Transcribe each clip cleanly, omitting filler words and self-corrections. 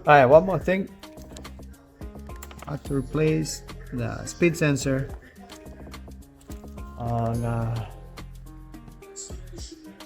Alright, one more thing. I have to replace the speed sensor on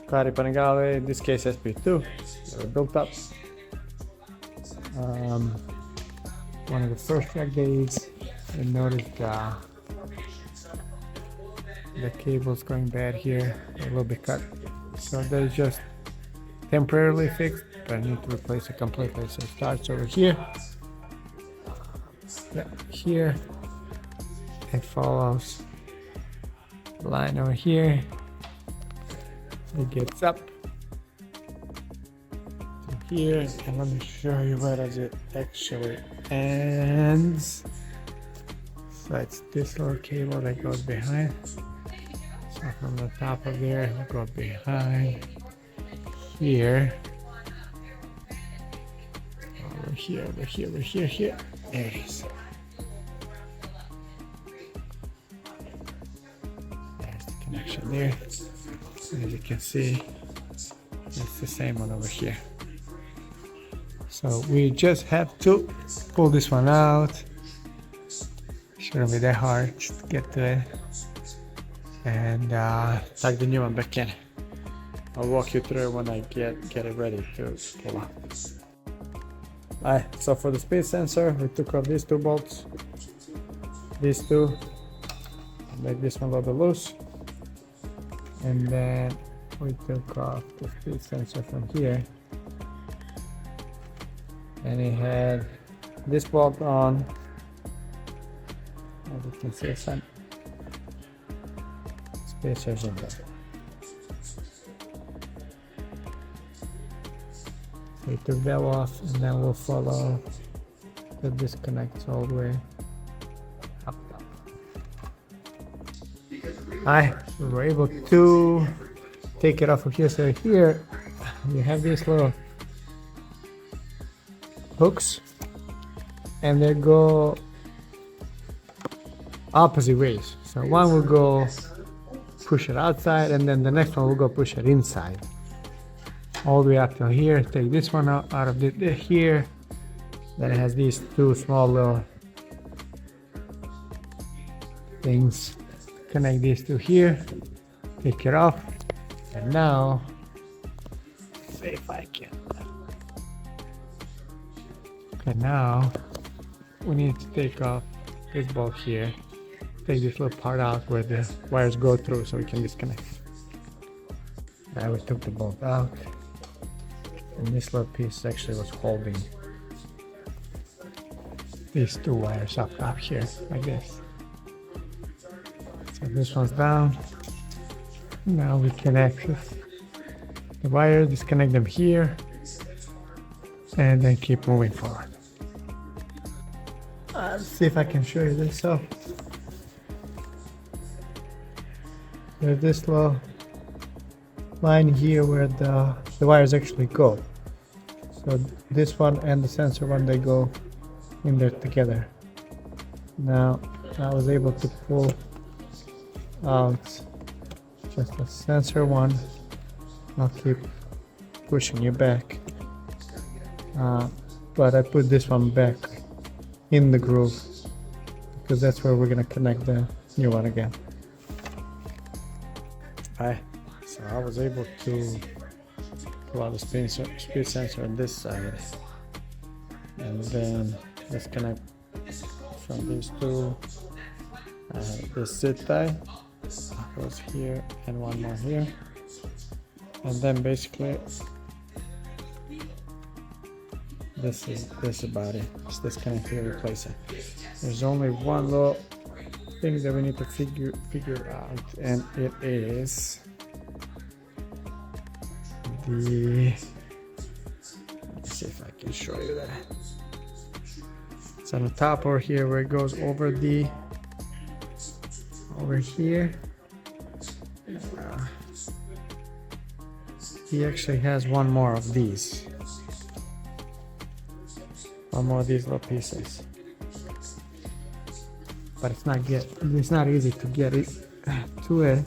Ducati Panigale, in this case SP2. They were built up. One of the first track days, I noticed the cable's going bad here, a little bit cut. So that is just temporarily fixed, but I need to replace it completely. So it starts over here. Yeah, here. It follows the line over here. It gets up to here, and let me show you where does it actually ends. So it's this little cable that goes behind. So from the top of there, it goes behind here. Over here, over here, over here, here. There it is. There's the connection there. As you can see, it's the same one over here. So we just have to pull this one out. Shouldn't be that hard to get to it. And plug the new one back in. I'll walk you through it when I get it ready to pull out. Alright, so for the speed sensor, we took off these two bolts. These two. Make this one a little bit loose. And then we took off the speed sensor from here. And it had this bolt on. As you can see, some spacers in there. We took that off, and then we'll follow the disconnects all the way up. Alright, we were able to take it off of here. So here you have these little hooks, and they go opposite ways. So one will go push it outside, and then the next one will go push it inside. All the way up till here. Take this one out of here. Then it has these two small little things. Connect these two here. Take it off. And now, see if I can. And now, we need to take off this bolt here. Take this little part out where the wires go through so we can disconnect. Now we took the bolt out. And this little piece actually was holding these two wires up top here, like this. So this one's down. Now we connect the wires, disconnect them here, and then keep moving forward. Let's see if I can show you this. So there's this little line here where the wires actually go. So this one and the sensor one, they go in there together. Now I was able to pull out just the sensor one. I'll keep pushing you back, but I put this one back in the groove because that's where we're gonna connect the new one again. Alright, so I was able to pull out the speed sensor on this side, and then disconnect from these two. This zip tie goes here and one more here, and then basically this is about it. Just disconnect here, replace it. There's only one little thing that we need to figure out, and it is let's see if I can show you that. It's on the top over here where it goes over here. He actually has one more of these. One more of these little pieces. But it's not easy to get it to it.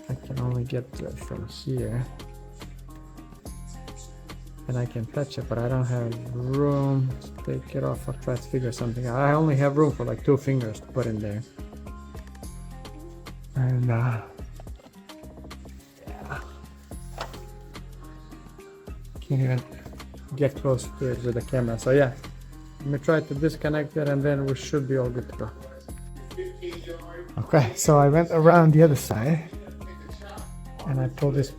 I can only get to it from here. and I can touch it, but I don't have room to take it off or try to figure something out. I only have room for like 2 fingers to put in there. And yeah, can't even get close to it with the camera. So yeah, let me try to disconnect it and then we should be all good to go. Okay, so I went around the other side and I pulled this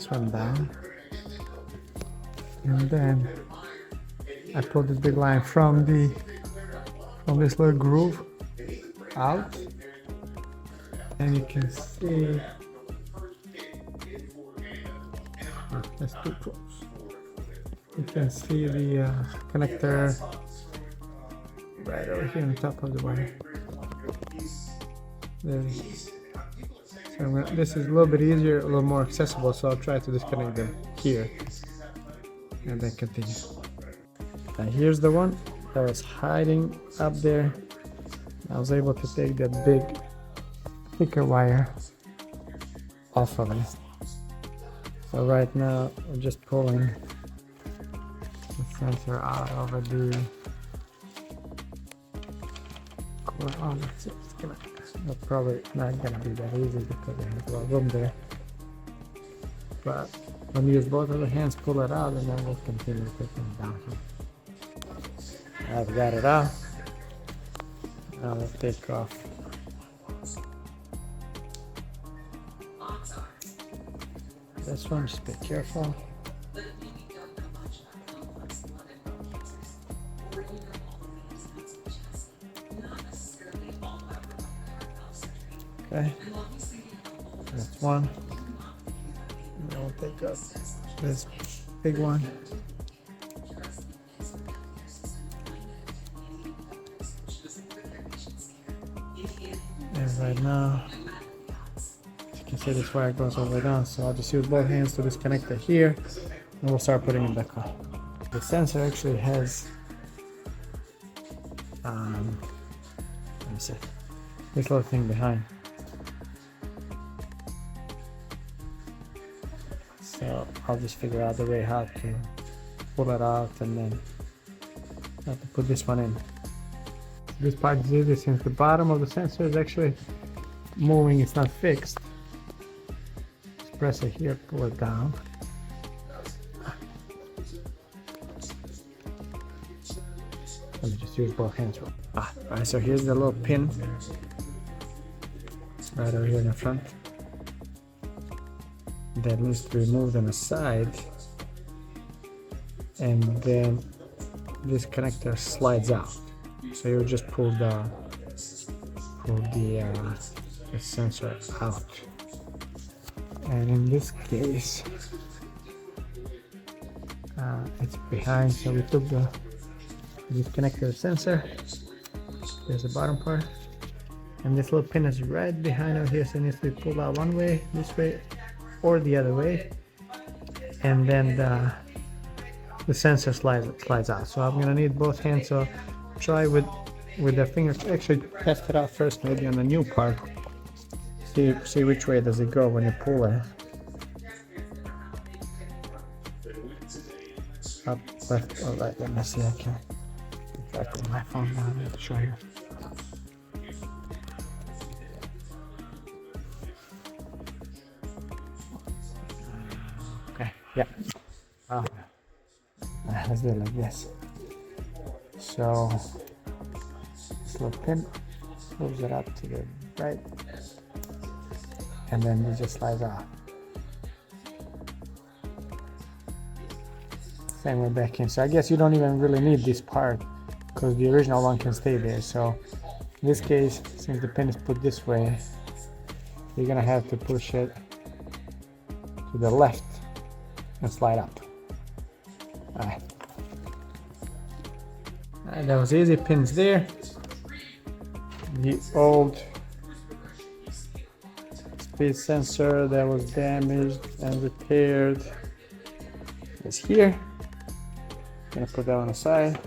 one down, and then I pulled this big line from this little groove out, and you can see that's too close. You can see the connector right over here on top of the wire. There. So this is a little bit easier, a little more accessible, so I'll try to disconnect them here and then continue. Now here's the one that was hiding up there. I was able to take that big thicker wire off of it. So right now I'm just pulling the sensor out over the core. Oh, that's it. It's probably not gonna be that easy because I have a lot of room there. But I'm gonna use both of the hands, pull it out, and then we'll continue taking it down here. I've got it out. Now let's take off. This one, just be careful. Okay, that's one. And then we'll take up this big one. And right now, as you can see, this wire goes all the way down, so I'll just use both hands to disconnect it here, and we'll start putting it back on. The sensor actually has, let me see, this little thing behind. So I'll just figure out the way how to pull it out and then how to put this one in. This part is easy since the bottom of the sensor is actually moving, it's not fixed. Just press it here, pull it down. Let me just use both hands. Alright, so here's the little pin right over here in the front. That needs to be moved on the side, and then this connector slides out. So you just pull the sensor out. And in this case, it's behind. So we took the disconnector sensor. There's the bottom part, and this little pin is right behind over here. So it needs to be pulled out one way, this way, or the other way, and then the sensor slides out. So I'm gonna need both hands. So try with the fingers. Actually, test it out first, maybe on the new part. See which way does it go when you pull it. Up, left, or right. Let me see. I can put my phone down and show you. Yeah. Let's do it like this. So this little pin moves it up to the right, and then it just slides out. Same way back in. So I guess you don't even really need this part because the original one can stay there. So in this case, since the pin is put this way, you're gonna have to push it to the left and slide up. Alright. And that was easy. Pins there. The old speed sensor that was damaged and repaired is here. Gonna put that on the side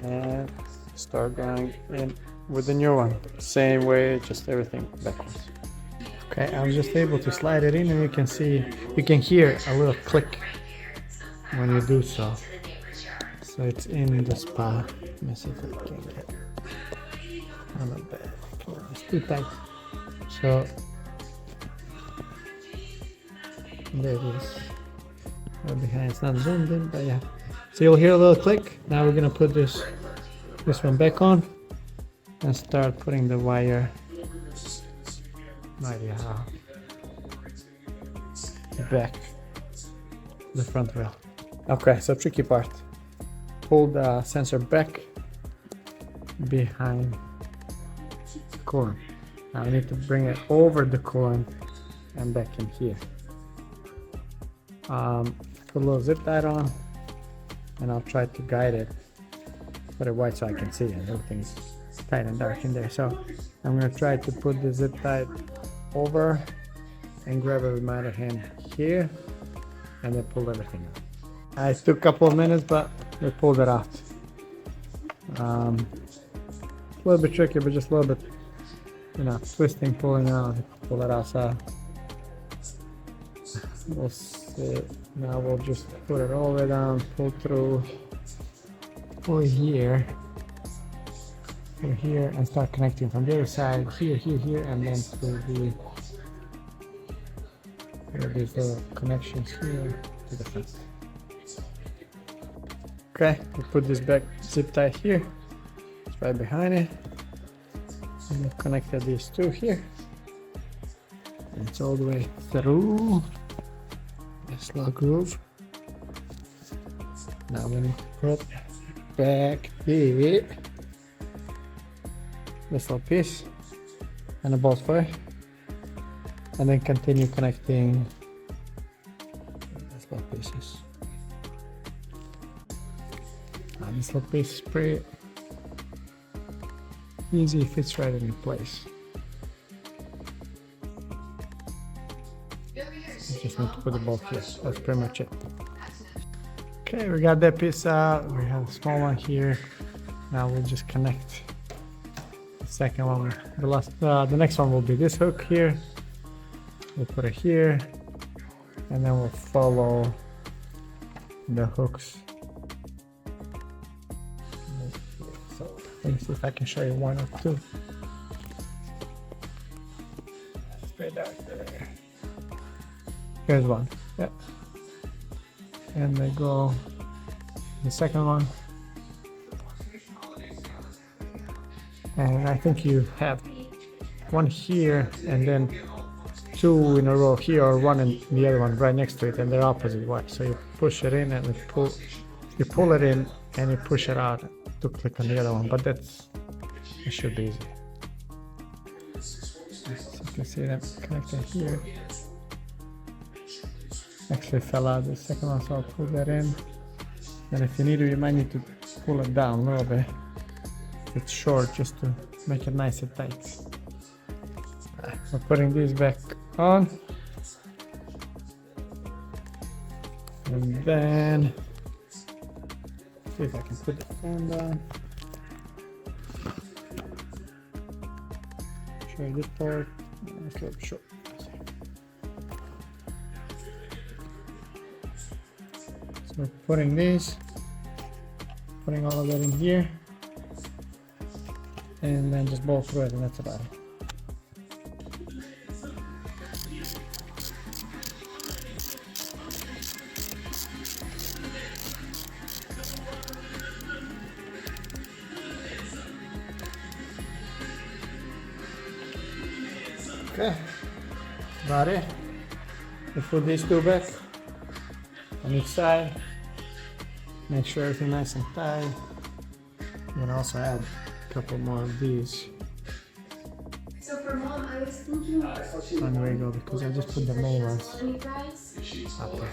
and start going in with the new one. Same way, just everything backwards. Okay, I was just able to slide it in, and you can see, you can hear a little click when you do so. So it's in the spa. Let me see if I can get it on the back. It's too tight. So there it is. Right behind, it's not zoomed in, but yeah. So you'll hear a little click. Now we're gonna put this one back on and start putting the wire. No idea how. Back the front rail. Okay, so tricky part. Pull the sensor back behind the coolant. Now I need to bring it over the coolant and back in here. Put a little zip tie on and I'll try to guide it. Put it wide so I can see it. Everything's tight and dark in there. So I'm gonna try to put the zip tie over and grab it with my other hand here and then pull everything out. It took a couple of minutes, but we pulled it out. A little bit tricky, but just a little bit, twisting, pulling out, pull it out. So we'll see. Now we'll just put it all the way down, pull through, pull here, and start connecting from the other side, here, and then to these little connections here to the front. Okay, we put this back zip tie here. It's right behind it. And we connected these two here. And it's all the way through this little groove. Now we need to put back this little piece and the bolt for it. And then continue connecting these little pieces. Now this little piece is pretty easy, fits right in place. You just need to put the bolt here. That's pretty much it. Okay, we got that piece out. We have a small one here. Now we'll just connect the second one. The next one will be this hook here. We'll put it here, and then we'll follow the hooks. So let me see if I can show you one or two. Straight out there. Here's one. Yep. And they go the second one. And I think you have one here and then two in a row here, or one and the other one right next to it, and they're opposite way. So you push it in and you pull it in and you push it out to click on the other one, but it should be easy. So you can see them connected here. Actually fell out the second one, so I'll pull that in. And if you need to, you might need to pull it down a little bit. It's short, just to make it nice and tight. We're putting these back on. And then see if I can put the fan down. Show you this part. It's a little short. So we're putting all of that in here, and then just bolt through it, and that's about it. Okay, about it. We put these two back on each side. Make sure everything nice and tight. I'm gonna also add a couple more of these. So for Mom, I was thinking on the way go, because I just put the main ones up there.